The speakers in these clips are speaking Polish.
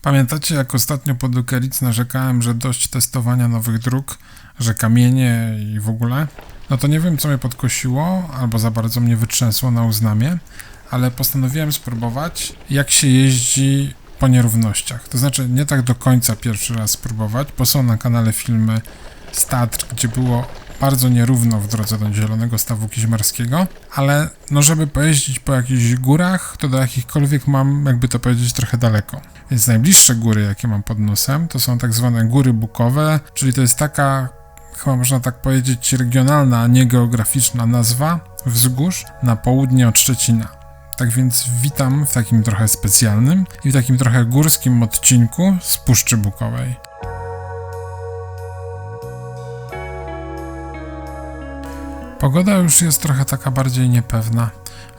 Pamiętacie, jak ostatnio po Dukeric narzekałem, że dość testowania nowych dróg, że kamienie i w ogóle? No to nie wiem, co mnie podkosiło, albo za bardzo mnie wytrzęsło na uznamie, ale postanowiłem spróbować, jak się jeździ po nierównościach. To znaczy, nie tak do końca pierwszy raz spróbować, bo są na kanale filmy z Tatr, gdzie było bardzo nierówno w drodze do Zielonego Stawu Kiźmarskiego, ale no żeby pojeździć po jakichś górach, to do jakichkolwiek mam, jakby to powiedzieć, trochę daleko. Więc najbliższe góry, jakie mam pod nosem, to są tak zwane góry bukowe, czyli to jest taka, chyba można tak powiedzieć, regionalna, a nie geograficzna nazwa wzgórz na południe od Szczecina. Tak więc witam w takim trochę specjalnym i w takim trochę górskim odcinku z Puszczy Bukowej. Pogoda już jest trochę taka bardziej niepewna.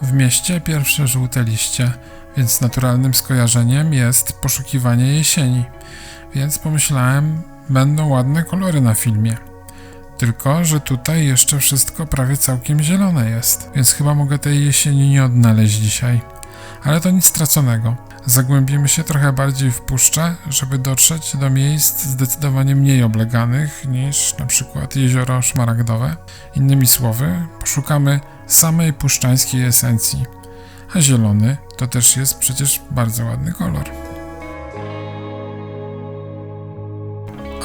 W mieście pierwsze żółte liście, więc naturalnym skojarzeniem jest poszukiwanie jesieni. Więc pomyślałem, będą ładne kolory na filmie. Tylko że tutaj jeszcze wszystko prawie całkiem zielone jest, więc chyba mogę tej jesieni nie odnaleźć dzisiaj. Ale to nic straconego. Zagłębimy się trochę bardziej w puszczę, żeby dotrzeć do miejsc zdecydowanie mniej obleganych niż na przykład jezioro Szmaragdowe. Innymi słowy, poszukamy samej puszczańskiej esencji. A zielony to też jest przecież bardzo ładny kolor.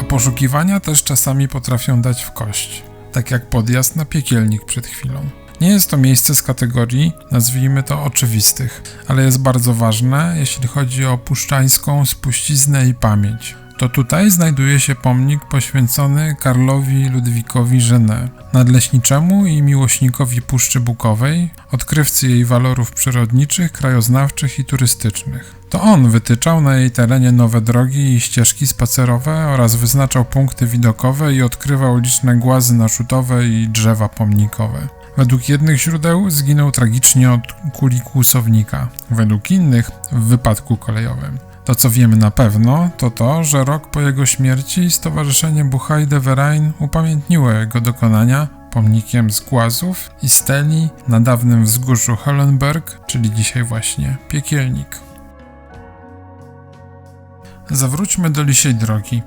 A poszukiwania też czasami potrafią dać w kość. Tak jak podjazd na Piekielnik przed chwilą. Nie jest to miejsce z kategorii, nazwijmy to, oczywistych, ale jest bardzo ważne, jeśli chodzi o puszczańską spuściznę i pamięć. To tutaj znajduje się pomnik poświęcony Karlowi Ludwikowi Genet, nadleśniczemu i miłośnikowi Puszczy Bukowej, odkrywcy jej walorów przyrodniczych, krajoznawczych i turystycznych. To on wytyczał na jej terenie nowe drogi i ścieżki spacerowe oraz wyznaczał punkty widokowe i odkrywał liczne głazy narzutowe i drzewa pomnikowe. Według jednych źródeł zginął tragicznie od kuli kłusownika, według innych w wypadku kolejowym. To, co wiemy na pewno, to to, że rok po jego śmierci Stowarzyszenie Buchaj de Verein upamiętniło jego dokonania pomnikiem z głazów i steli na dawnym wzgórzu Hellenberg, czyli dzisiaj właśnie Piekielnik. Zawróćmy do lisiej drogi.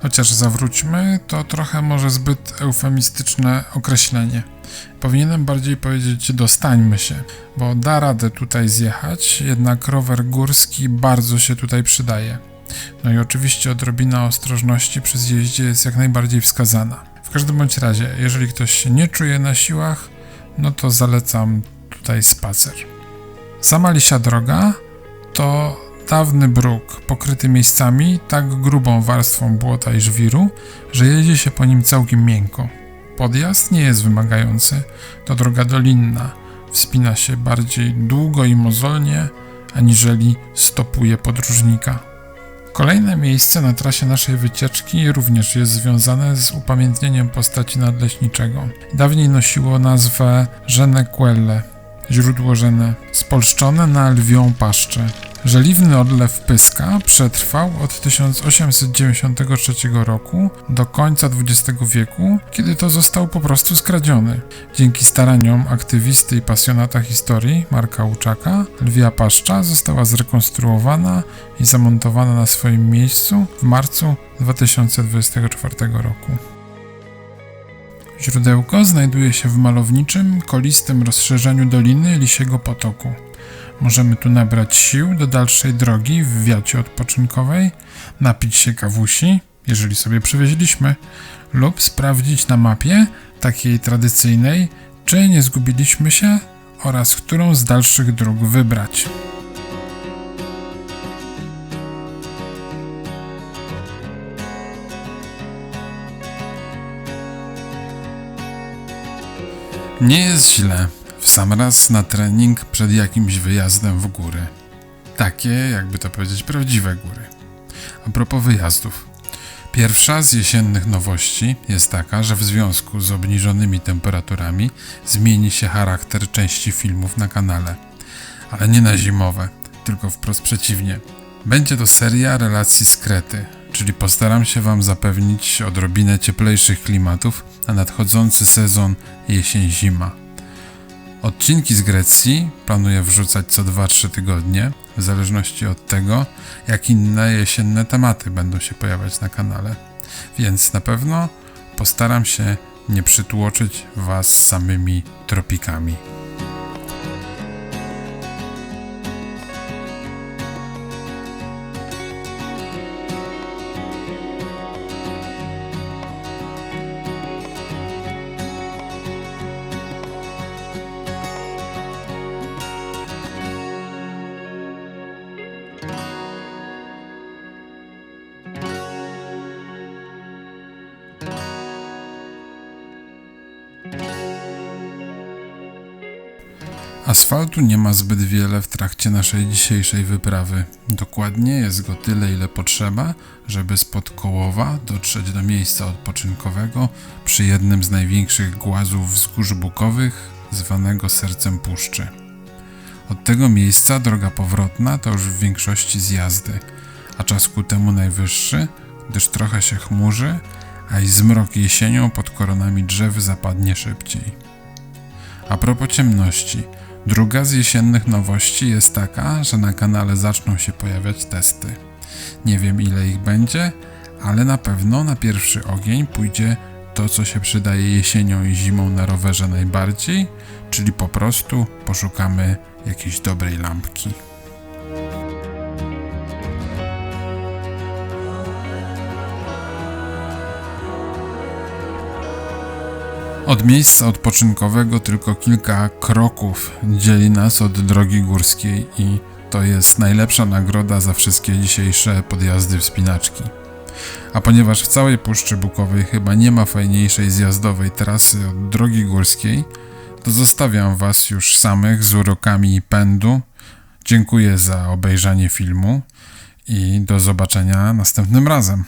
Chociaż zawróćmy to trochę może zbyt eufemistyczne określenie. Powinienem bardziej powiedzieć dostańmy się, bo da radę tutaj zjechać, jednak rower górski bardzo się tutaj przydaje. No i oczywiście odrobina ostrożności przy zjeździe jest jak najbardziej wskazana. W każdym bądź razie, jeżeli ktoś się nie czuje na siłach, no to zalecam tutaj spacer. Sama lisia droga to dawny bruk, pokryty miejscami tak grubą warstwą błota i żwiru, że jedzie się po nim całkiem miękko. Podjazd nie jest wymagający, to droga dolinna, wspina się bardziej długo i mozolnie, aniżeli stopuje podróżnika. Kolejne miejsce na trasie naszej wycieczki również jest związane z upamiętnieniem postaci nadleśniczego. Dawniej nosiło nazwę Genet Quelle, źródło Genet, spolszczone na lwią paszczę. Żeliwny odlew Pyska przetrwał od 1893 roku do końca XX wieku, kiedy to został po prostu skradziony. Dzięki staraniom aktywisty i pasjonata historii Marka Łuczaka, lwia paszcza została zrekonstruowana i zamontowana na swoim miejscu w marcu 2024 roku. Źródełko znajduje się w malowniczym, kolistym rozszerzeniu doliny Lisiego Potoku. Możemy tu nabrać sił do dalszej drogi w wiacie odpoczynkowej, napić się kawusi, jeżeli sobie przywieźliśmy, lub sprawdzić na mapie, takiej tradycyjnej, czy nie zgubiliśmy się oraz którą z dalszych dróg wybrać. Nie jest źle. W sam raz na trening przed jakimś wyjazdem w góry. Takie, jakby to powiedzieć, prawdziwe góry. A propos wyjazdów. Pierwsza z jesiennych nowości jest taka, że w związku z obniżonymi temperaturami zmieni się charakter części filmów na kanale. Ale nie na zimowe, tylko wprost przeciwnie. Będzie to seria relacji z Krety, czyli postaram się Wam zapewnić odrobinę cieplejszych klimatów na nadchodzący sezon jesień-zima. Odcinki z Grecji planuję wrzucać co 2-3 tygodnie, w zależności od tego, jak inne jesienne tematy będą się pojawiać na kanale. Więc na pewno postaram się nie przytłoczyć Was samymi tropikami. Asfaltu nie ma zbyt wiele w trakcie naszej dzisiejszej wyprawy. Dokładnie jest go tyle, ile potrzeba, żeby spod Kołowa dotrzeć do miejsca odpoczynkowego przy jednym z największych głazów wzgórz bukowych, zwanego Sercem Puszczy. Od tego miejsca droga powrotna to już w większości zjazdy, a czas ku temu najwyższy, gdyż trochę się chmurzy, a i zmrok jesienią pod koronami drzew zapadnie szybciej. A propos ciemności, druga z jesiennych nowości jest taka, że na kanale zaczną się pojawiać testy. Nie wiem, ile ich będzie, ale na pewno na pierwszy ogień pójdzie to, co się przydaje jesienią i zimą na rowerze najbardziej, czyli po prostu poszukamy jakiejś dobrej lampki. Od miejsca odpoczynkowego tylko kilka kroków dzieli nas od drogi górskiej i to jest najlepsza nagroda za wszystkie dzisiejsze podjazdy wspinaczki. A ponieważ w całej Puszczy Bukowej chyba nie ma fajniejszej zjazdowej trasy od drogi górskiej, to zostawiam Was już samych z urokami pędu. Dziękuję za obejrzenie filmu i do zobaczenia następnym razem.